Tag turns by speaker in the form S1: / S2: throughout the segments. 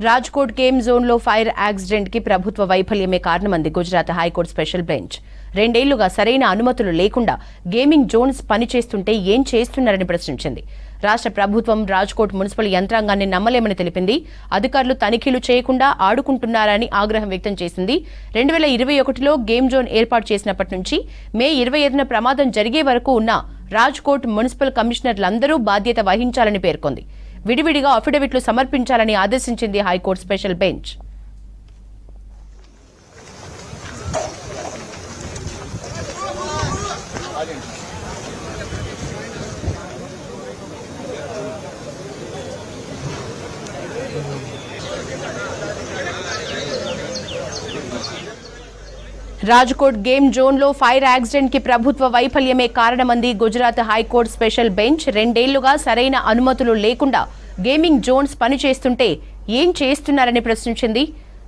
S1: Rajkot game జోన్లో fire accident కి ప్రభుత్వ వైఫల్యమే కారణమంది గుజరాత్ హైకోర్టు స్పెషల్ బెంచ్. 2 ఏళ్లుగా సరైన అనుమతులు లేకుండా గేమింగ్ జోన్స్ పనిచేస్తుంటే ఏం చేస్తున్నారని ప్రశ్నించింది. రాష్ట్ర ప్రభుత్వం రాజ్కోట్ మున్సిపల్ యంత్రాంగాన్ని నమ్మలేమని తెలిపింది. అధికారులు తనిఖీలు చేయకుండా ఆడుకుంటున్నారని ఆగ్రహం వ్యక్తం చేసింది. 2021లో గేమ్ జోన్ ఏర్పాటు చేసినప్పటి నుంచి మే 25న ప్రమాదం జరిగే వరకు ఉన్న రాజ్కోట్ మున్సిపల్ కమిషనర్లందరూ బాధ్యత వహించాలని పేర్కొంది. విడివిడిగా అఫిడవిట్లు సమర్పించాలని ఆదేశించింది high court special bench. Rajkot game జోన్లో ఫైర్ యాక్సిడెంట్ కి ప్రభుత్వ వైఫల్యమే కారణమంది గుజరాత్ హైకోర్టు స్పెషల్ బెంచ్. 2 ఏళ్లుగా సరైన అనుమతులు లేకుండా గేమింగ్ జోన్స్ పనిచేస్తుంటే ఏం చేస్తున్నారని ప్రశ్నించింది.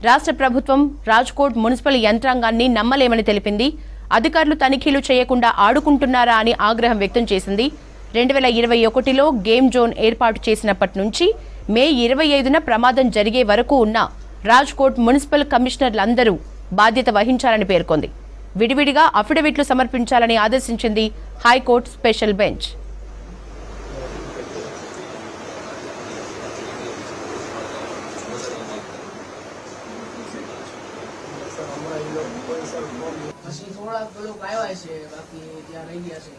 S1: రాష్ట్ర ప్రభుత్వం రాజ్కోట్ మున్సిపల్ యంత్రాంగాన్ని నమ్మలేమని తెలిపింది. అధికారులు తనిఖీలు చేయకుండా ఆడుకుంటున్నారా అని ఆగ్రహం వ్యక్తం చేసింది. 2021లో గేమ్ జోన్ ఏర్పాటు చేసినప్పటి నుంచి మే 25న ప్రమాదం జరిగే వరకు ఉన్న రాజ్కోట్ మున్సిపల్ కమిషనర్లందరూ బాధ్యత వహించాలని పేర్కొంది. విడివిడిగా అఫిడవిట్లు సమర్పించాలని ఆదేశించింది హైకోర్టు స్పెషల్ బెంచ్.
S2: પછી થોડાક લોકો આવ્યા છે બાકી ત્યાં રહી ગયા છે.